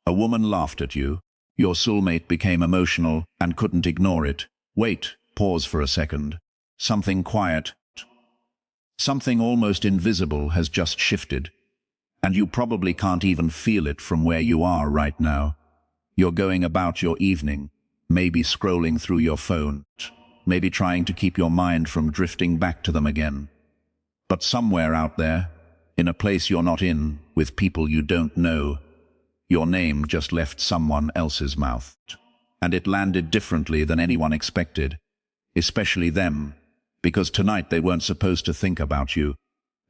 A woman laughed at you. Your soulmate became emotional and couldn't ignore it. Wait, pause for a second. Something quiet, something almost invisible has just shifted. And you probably can't even feel it from where you are right now. You're going about your evening, maybe scrolling through your phone, maybe trying to keep your mind from drifting back to them again. But somewhere out there, in a place you're not in, with people you don't know, your name just left someone else's mouth. And it landed differently than anyone expected, especially them, because tonight they weren't supposed to think about you.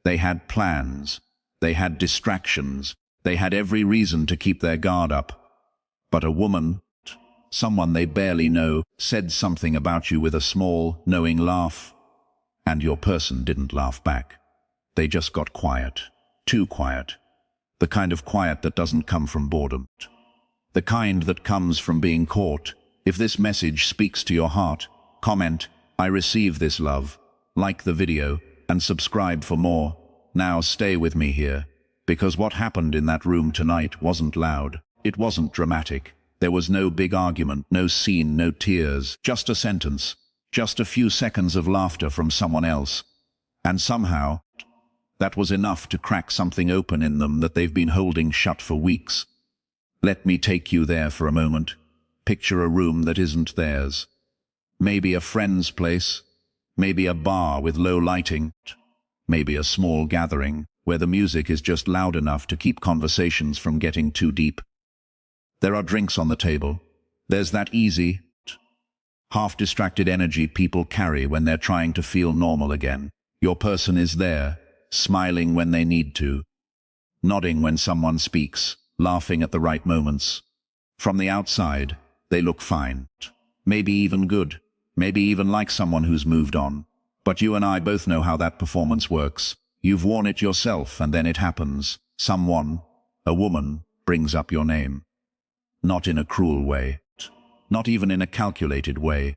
They had plans, they had distractions, they had every reason to keep their guard up. But a woman, someone they barely know, said something about you with a small, knowing laugh, and your person didn't laugh back. They just got quiet, too quiet. The kind of quiet that doesn't come from boredom. The kind that comes from being caught. If this message speaks to your heart, comment, "I receive this love," like the video, and subscribe for more. Now stay with me here, because what happened in that room tonight wasn't loud. It wasn't dramatic. There was no big argument, no scene, no tears, just a sentence, just a few seconds of laughter from someone else. And somehow, that was enough to crack something open in them that they've been holding shut for weeks. Let me take you there for a moment. Picture a room that isn't theirs. Maybe a friend's place, maybe a bar with low lighting, maybe a small gathering where the music is just loud enough to keep conversations from getting too deep. There are drinks on the table. There's that easy, half-distracted energy people carry when they're trying to feel normal again. Your person is there, smiling when they need to, nodding when someone speaks, laughing at the right moments. From the outside, they look fine, maybe even good, maybe even like someone who's moved on. But you and I both know how that performance works. You've worn it yourself, and then it happens. Someone, a woman, brings up your name. Not in a cruel way, not even in a calculated way.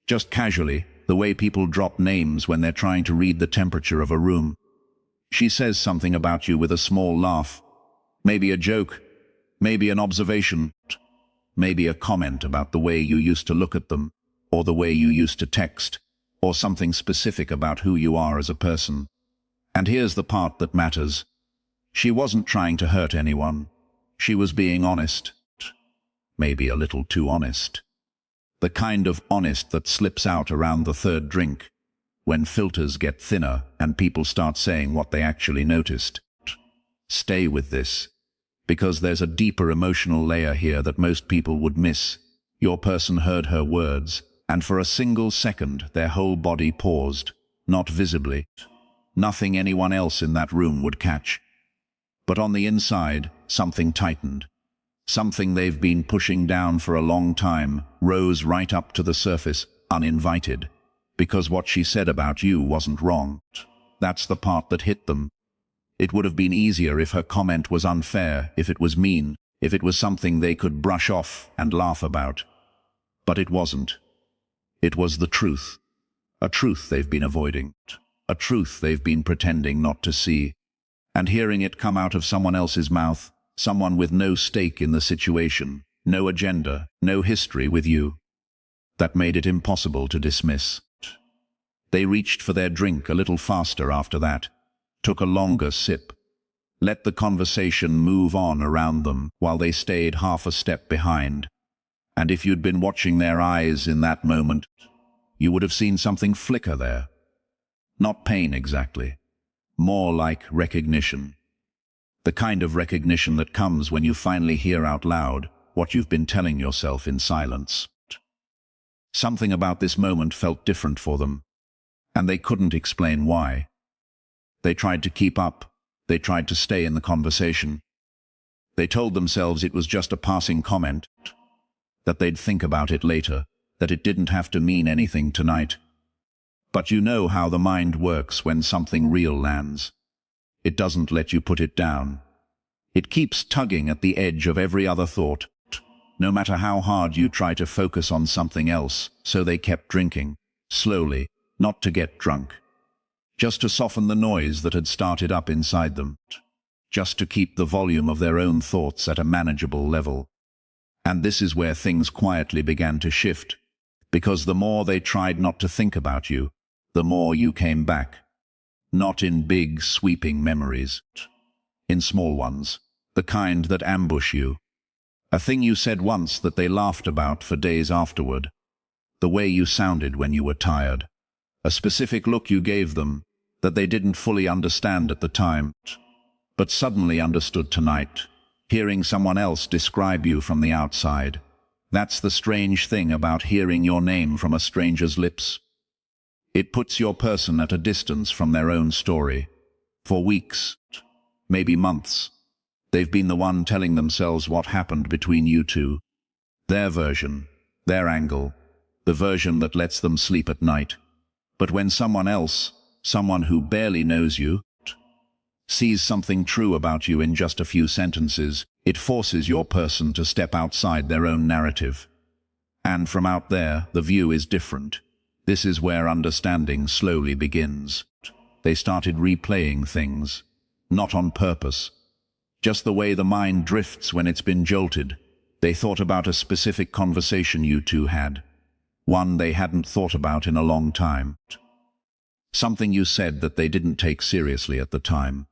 Just casually, the way people drop names when they're trying to read the temperature of a room. She says something about you with a small laugh. Maybe a joke, maybe an observation, maybe a comment about the way you used to look at them, or the way you used to text, or something specific about who you are as a person. And here's the part that matters. She wasn't trying to hurt anyone. She was being honest. Maybe a little too honest. The kind of honest that slips out around the third drink, when filters get thinner and people start saying what they actually noticed. Stay with this, because there's a deeper emotional layer here that most people would miss. Your person heard her words, and for a single second their whole body paused, not visibly. Nothing anyone else in that room would catch. But on the inside, something tightened. Something they've been pushing down for a long time rose right up to the surface, uninvited. Because what she said about you wasn't wrong. That's the part that hit them. It would have been easier if her comment was unfair, if it was mean, if it was something they could brush off and laugh about. But it wasn't. It was the truth. A truth they've been avoiding. A truth they've been pretending not to see. And hearing it come out of someone else's mouth, someone with no stake in the situation, no agenda, no history with you, that made it impossible to dismiss. They reached for their drink a little faster after that, took a longer sip, let the conversation move on around them while they stayed half a step behind. And if you'd been watching their eyes in that moment, you would have seen something flicker there. Not pain exactly, more like recognition. The kind of recognition that comes when you finally hear out loud what you've been telling yourself in silence. Something about this moment felt different for them, and they couldn't explain why. They tried to keep up. They tried to stay in the conversation. They told themselves it was just a passing comment, that they'd think about it later, that it didn't have to mean anything tonight. But you know how the mind works when something real lands. It doesn't let you put it down. It keeps tugging at the edge of every other thought, no matter how hard you try to focus on something else. So they kept drinking, slowly, not to get drunk, just to soften the noise that had started up inside them, just to keep the volume of their own thoughts at a manageable level. And this is where things quietly began to shift, because the more they tried not to think about you, the more you came back. Not in big, sweeping memories. In small ones, the kind that ambush you. A thing you said once that they laughed about for days afterward. The way you sounded when you were tired. A specific look you gave them that they didn't fully understand at the time, but suddenly understood tonight, hearing someone else describe you from the outside. That's the strange thing about hearing your name from a stranger's lips. It puts your person at a distance from their own story. For weeks, maybe months, they've been the one telling themselves what happened between you two. Their version, their angle, the version that lets them sleep at night. But when someone else, someone who barely knows you, sees something true about you in just a few sentences, it forces your person to step outside their own narrative. And from out there, the view is different. This is where understanding slowly begins. They started replaying things, not on purpose. Just the way the mind drifts when it's been jolted. They thought about a specific conversation you two had. One they hadn't thought about in a long time. Something you said that they didn't take seriously at the time.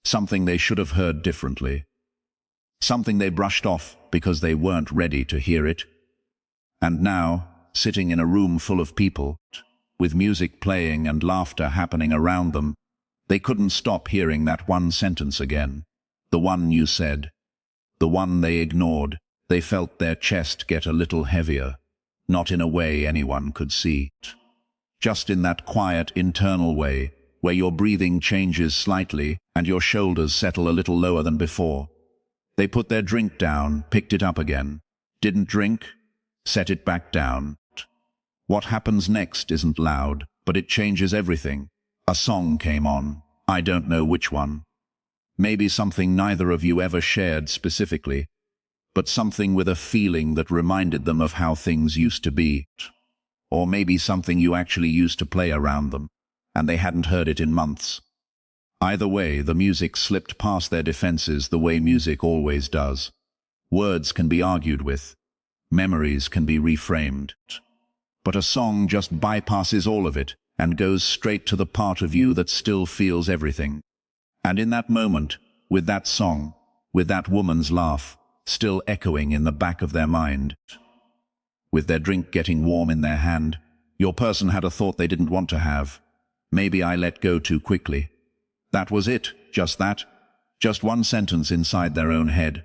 Something they should have heard differently. Something they brushed off because they weren't ready to hear it. And now, sitting in a room full of people, with music playing and laughter happening around them, they couldn't stop hearing that one sentence again. The one you said. The one they ignored. They felt their chest get a little heavier. Not in a way anyone could see. Just in that quiet, internal way, where your breathing changes slightly and your shoulders settle a little lower than before. They put their drink down, picked it up again. Didn't drink, set it back down. What happens next isn't loud, but it changes everything. A song came on. I don't know which one. Maybe something neither of you ever shared specifically, but something with a feeling that reminded them of how things used to be. Or maybe something you actually used to play around them, and they hadn't heard it in months. Either way, the music slipped past their defenses the way music always does. Words can be argued with. Memories can be reframed. But a song just bypasses all of it and goes straight to the part of you that still feels everything. And in that moment, with that song, with that woman's laugh, still echoing in the back of their mind, with their drink getting warm in their hand, your person had a thought they didn't want to have. Maybe I let go too quickly. That was it, just that. Just one sentence inside their own head.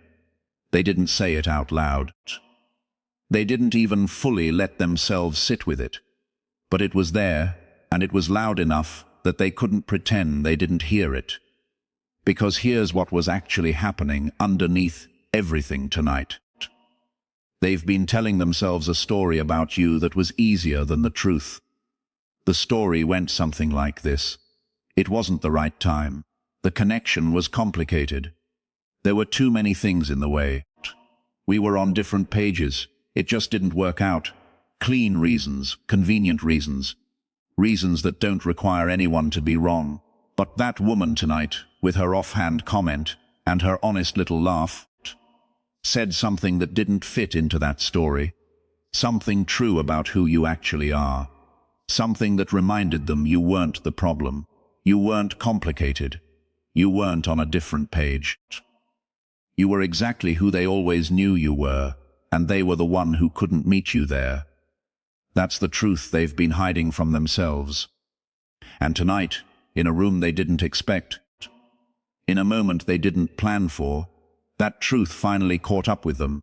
They didn't say it out loud. They didn't even fully let themselves sit with it. But it was there, and it was loud enough that they couldn't pretend they didn't hear it. Because here's what was actually happening underneath everything tonight. They've been telling themselves a story about you that was easier than the truth. The story went something like this. It wasn't the right time. The connection was complicated. There were too many things in the way. We were on different pages. It just didn't work out. Clean reasons, convenient reasons. Reasons that don't require anyone to be wrong. But that woman tonight, with her offhand comment and her honest little laugh, said something that didn't fit into that story. Something true about who you actually are. Something that reminded them you weren't the problem. You weren't complicated. You weren't on a different page. You were exactly who they always knew you were, and they were the one who couldn't meet you there. That's the truth they've been hiding from themselves. And tonight, in a room they didn't expect, in a moment they didn't plan for, that truth finally caught up with them.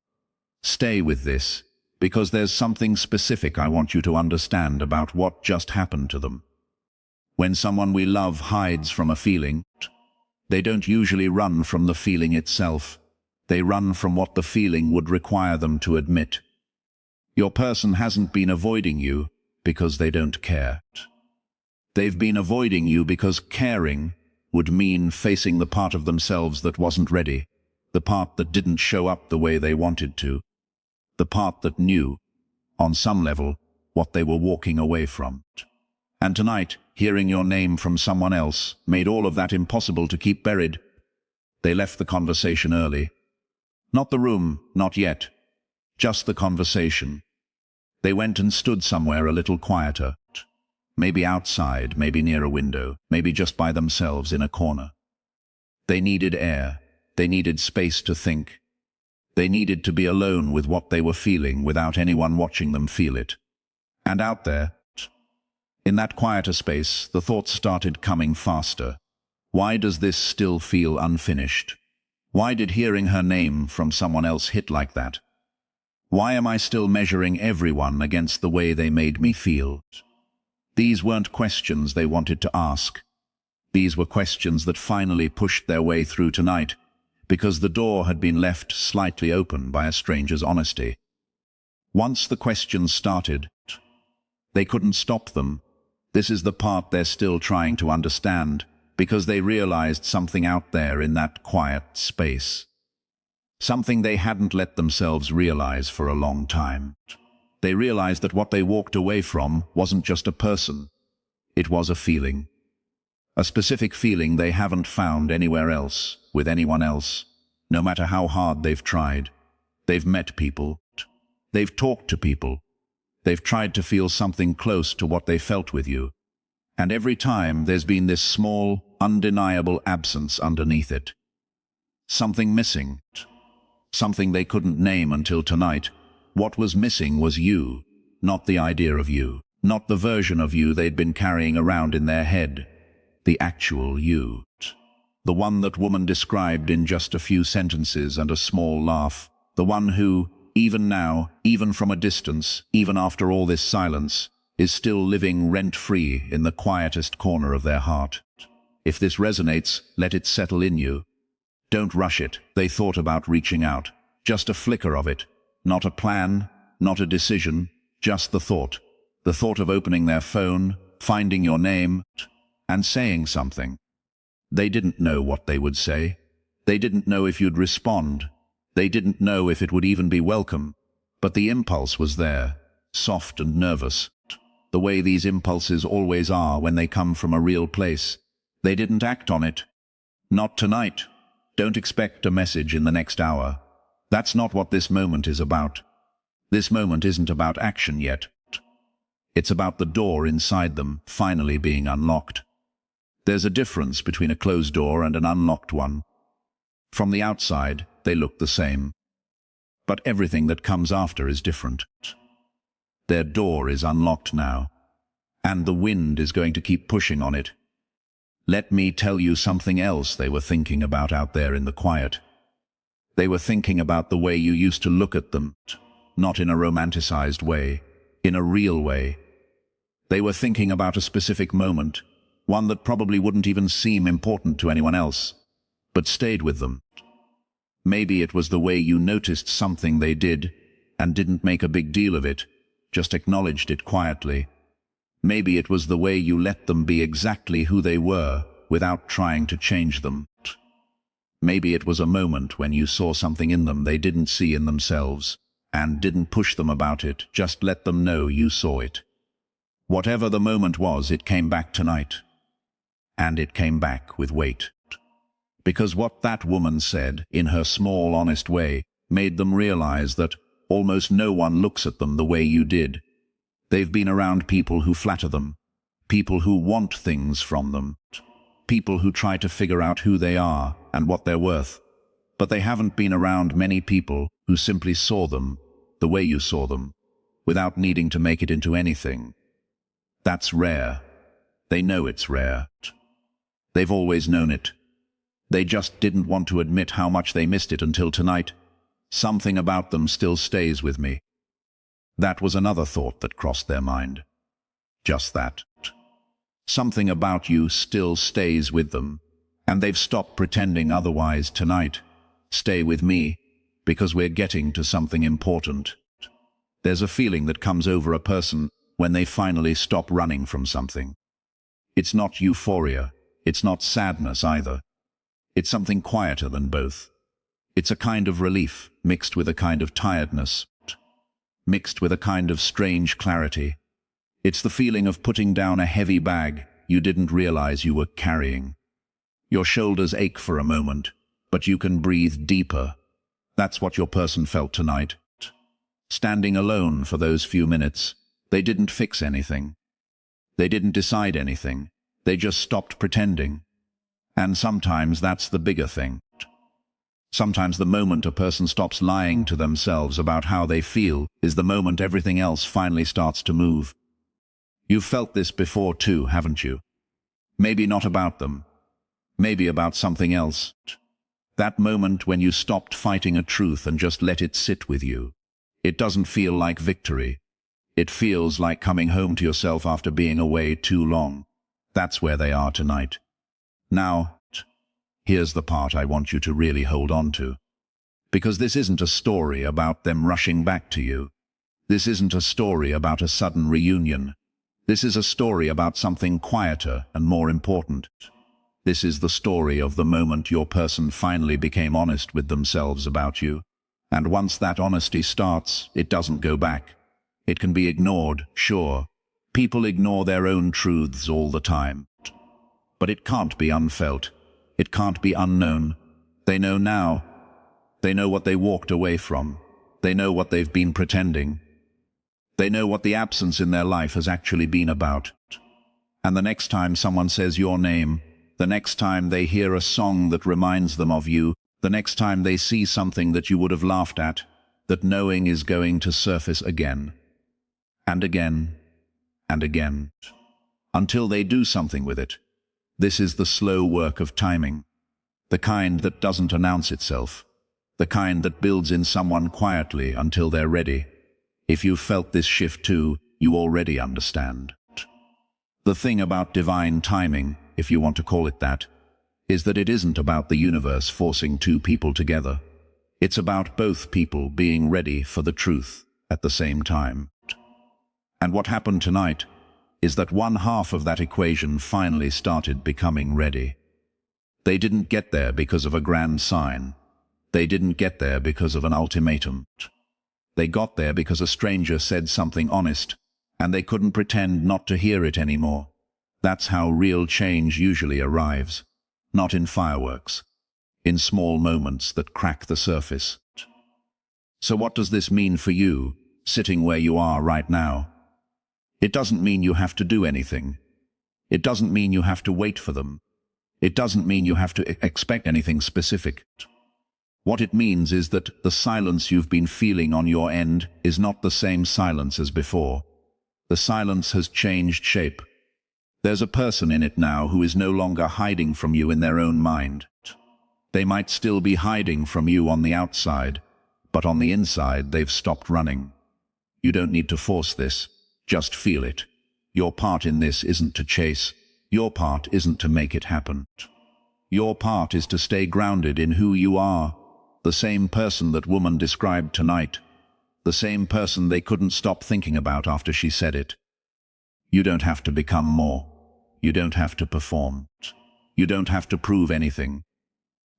Stay with this, because there's something specific I want you to understand about what just happened to them. When someone we love hides from a feeling, they don't usually run from the feeling itself. They run from what the feeling would require them to admit. Your person hasn't been avoiding you because they don't care. They've been avoiding you because caring would mean facing the part of themselves that wasn't ready. The part that didn't show up the way they wanted to. The part that knew, on some level, what they were walking away from. And tonight, hearing your name from someone else made all of that impossible to keep buried. They left the conversation early. Not the room, not yet. Just the conversation. They went and stood somewhere a little quieter. Maybe outside, maybe near a window, maybe just by themselves in a corner. They needed air. They needed space to think. They needed to be alone with what they were feeling without anyone watching them feel it. And out there, in that quieter space, the thoughts started coming faster. Why does this still feel unfinished? Why did hearing her name from someone else hit like that? Why am I still measuring everyone against the way they made me feel? These weren't questions they wanted to ask. These were questions that finally pushed their way through tonight, because the door had been left slightly open by a stranger's honesty. Once the questions started, they couldn't stop them. This is the part they're still trying to understand, because they realized something out there in that quiet space. Something they hadn't let themselves realize for a long time. They realized that what they walked away from wasn't just a person. It was a feeling. A specific feeling they haven't found anywhere else, with anyone else, no matter how hard they've tried. They've met people. They've talked to people. They've tried to feel something close to what they felt with you. And every time there's been this small, undeniable absence underneath it. Something missing. Something they couldn't name until tonight. What was missing was you, not the idea of you, not the version of you they'd been carrying around in their head. The actual you. The one that woman described in just a few sentences and a small laugh. The one who, even now, even from a distance, even after all this silence, is still living rent-free in the quietest corner of their heart. If this resonates, let it settle in you. Don't rush it. They thought about reaching out. Just a flicker of it. Not a plan, not a decision, just the thought. The thought of opening their phone, finding your name, and saying something. They didn't know what they would say. They didn't know if you'd respond. They didn't know if it would even be welcome. But the impulse was there, soft and nervous. The way these impulses always are when they come from a real place. They didn't act on it. Not tonight. Don't expect a message in the next hour. That's not what this moment is about. This moment isn't about action yet. It's about the door inside them finally being unlocked. There's a difference between a closed door and an unlocked one. From the outside, they look the same. But everything that comes after is different. Their door is unlocked now, and the wind is going to keep pushing on it. Let me tell you something else they were thinking about out there in the quiet. They were thinking about the way you used to look at them, not in a romanticized way, in a real way. They were thinking about a specific moment, one that probably wouldn't even seem important to anyone else, but stayed with them. Maybe it was the way you noticed something they did and didn't make a big deal of it, just acknowledged it quietly. Maybe it was the way you let them be exactly who they were without trying to change them. Maybe it was a moment when you saw something in them they didn't see in themselves and didn't push them about it, just let them know you saw it. Whatever the moment was, it came back tonight. And it came back with weight. Because what that woman said, in her small, honest way, made them realize that almost no one looks at them the way you did. They've been around people who flatter them, people who want things from them, people who try to figure out who they are and what they're worth. But they haven't been around many people who simply saw them the way you saw them, without needing to make it into anything. That's rare. They know it's rare. They've always known it. They just didn't want to admit how much they missed it until tonight. Something about them still stays with me. That was another thought that crossed their mind. Just that. Something about you still stays with them, and they've stopped pretending otherwise tonight. Stay with me, because we're getting to something important. There's a feeling that comes over a person when they finally stop running from something. It's not euphoria. It's not sadness either. It's something quieter than both. It's a kind of relief, mixed with a kind of tiredness, mixed with a kind of strange clarity. It's the feeling of putting down a heavy bag you didn't realize you were carrying. Your shoulders ache for a moment, but you can breathe deeper. That's what your person felt tonight. Standing alone for those few minutes, they didn't fix anything. They didn't decide anything. They just stopped pretending. And sometimes that's the bigger thing. Sometimes the moment a person stops lying to themselves about how they feel is the moment everything else finally starts to move. You've felt this before too, haven't you? Maybe not about them. Maybe about something else. That moment when you stopped fighting a truth and just let it sit with you. It doesn't feel like victory. It feels like coming home to yourself after being away too long. That's where they are tonight. Now, here's the part I want you to really hold on to. Because this isn't a story about them rushing back to you. This isn't a story about a sudden reunion. This is a story about something quieter and more important. This is the story of the moment your person finally became honest with themselves about you. And once that honesty starts, it doesn't go back. It can be ignored, sure. People ignore their own truths all the time. But it can't be unfelt. It can't be unknown. They know now. They know what they walked away from. They know what they've been pretending. They know what the absence in their life has actually been about. And the next time someone says your name, the next time they hear a song that reminds them of you, the next time they see something that you would have laughed at, that knowing is going to surface again. And again. And again. Until they do something with it. This is the slow work of timing. The kind that doesn't announce itself. The kind that builds in someone quietly until they're ready. If you've felt this shift too, you already understand. The thing about divine timing, if you want to call it that, is that it isn't about the universe forcing two people together. It's about both people being ready for the truth at the same time. And what happened tonight is that one half of that equation finally started becoming ready. They didn't get there because of a grand sign. They didn't get there because of an ultimatum. They got there because a stranger said something honest, and they couldn't pretend not to hear it anymore. That's how real change usually arrives. Not in fireworks. In small moments that crack the surface. So what does this mean for you, sitting where you are right now? It doesn't mean you have to do anything. It doesn't mean you have to wait for them. It doesn't mean you have to expect anything specific. What it means is that the silence you've been feeling on your end is not the same silence as before. The silence has changed shape. There's a person in it now who is no longer hiding from you in their own mind. They might still be hiding from you on the outside, but on the inside they've stopped running. You don't need to force this. Just feel it. Your part in this isn't to chase. Your part isn't to make it happen. Your part is to stay grounded in who you are. The same person that woman described tonight. The same person they couldn't stop thinking about after she said it. You don't have to become more. You don't have to perform. You don't have to prove anything.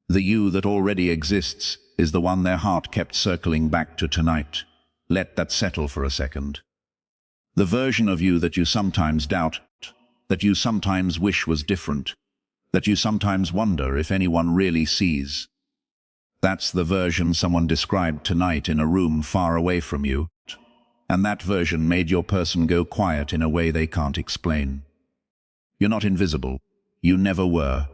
The you that already exists is the one their heart kept circling back to tonight. Let that settle for a second. The version of you that you sometimes doubt, that you sometimes wish was different, that you sometimes wonder if anyone really sees. That's the version someone described tonight in a room far away from you. And that version made your person go quiet in a way they can't explain. You're not invisible. You never were.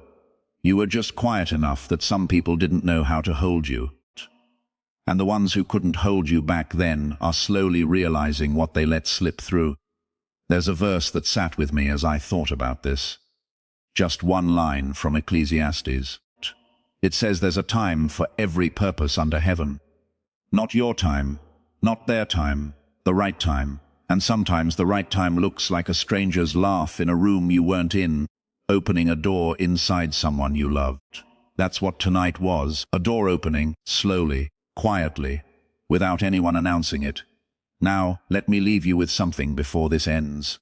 You were just quiet enough that some people didn't know how to hold you. And the ones who couldn't hold you back then are slowly realizing what they let slip through. There's a verse that sat with me as I thought about this. Just one line from Ecclesiastes. It says there's a time for every purpose under heaven. Not your time, not their time, the right time. And sometimes the right time looks like a stranger's laugh in a room you weren't in, opening a door inside someone you loved. That's what tonight was, a door opening, slowly, quietly, without anyone announcing it. Now, let me leave you with something before this ends.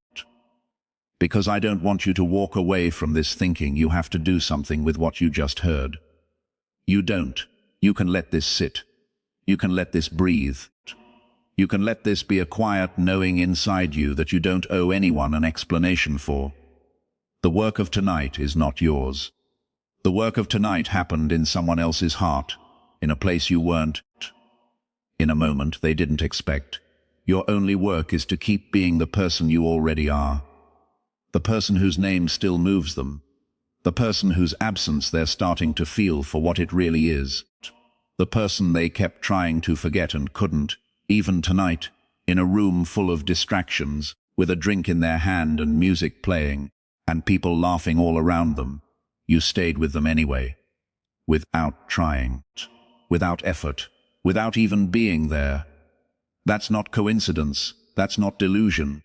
Because I don't want you to walk away from this thinking you have to do something with what you just heard. You don't. You can let this sit. You can let this breathe. You can let this be a quiet knowing inside you that you don't owe anyone an explanation for. The work of tonight is not yours. The work of tonight happened in someone else's heart, in a place you weren't, in a moment they didn't expect. Your only work is to keep being the person you already are. The person whose name still moves them. The person whose absence they're starting to feel for what it really is. The person they kept trying to forget and couldn't, even tonight, in a room full of distractions, with a drink in their hand and music playing, and people laughing all around them. You stayed with them anyway. Without trying. Without effort. Without even being there. That's not coincidence. That's not delusion.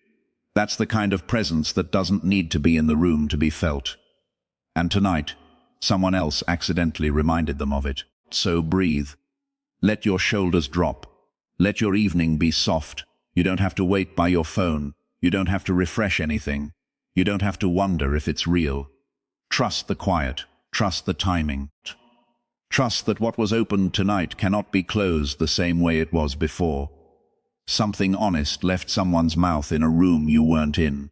That's the kind of presence that doesn't need to be in the room to be felt. And tonight, someone else accidentally reminded them of it. So breathe. Let your shoulders drop. Let your evening be soft. You don't have to wait by your phone. You don't have to refresh anything. You don't have to wonder if it's real. Trust the quiet. Trust the timing. Trust that what was opened tonight cannot be closed the same way it was before. Something honest left someone's mouth in a room you weren't in.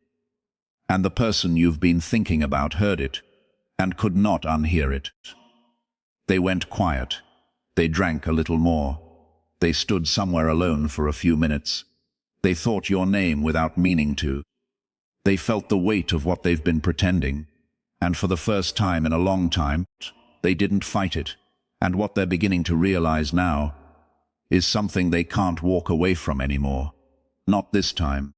And the person you've been thinking about heard it, and could not unhear it. They went quiet. They drank a little more. They stood somewhere alone for a few minutes. They thought your name without meaning to. They felt the weight of what they've been pretending, and for the first time in a long time, they didn't fight it. And what they're beginning to realize now is something they can't walk away from anymore. Not this time.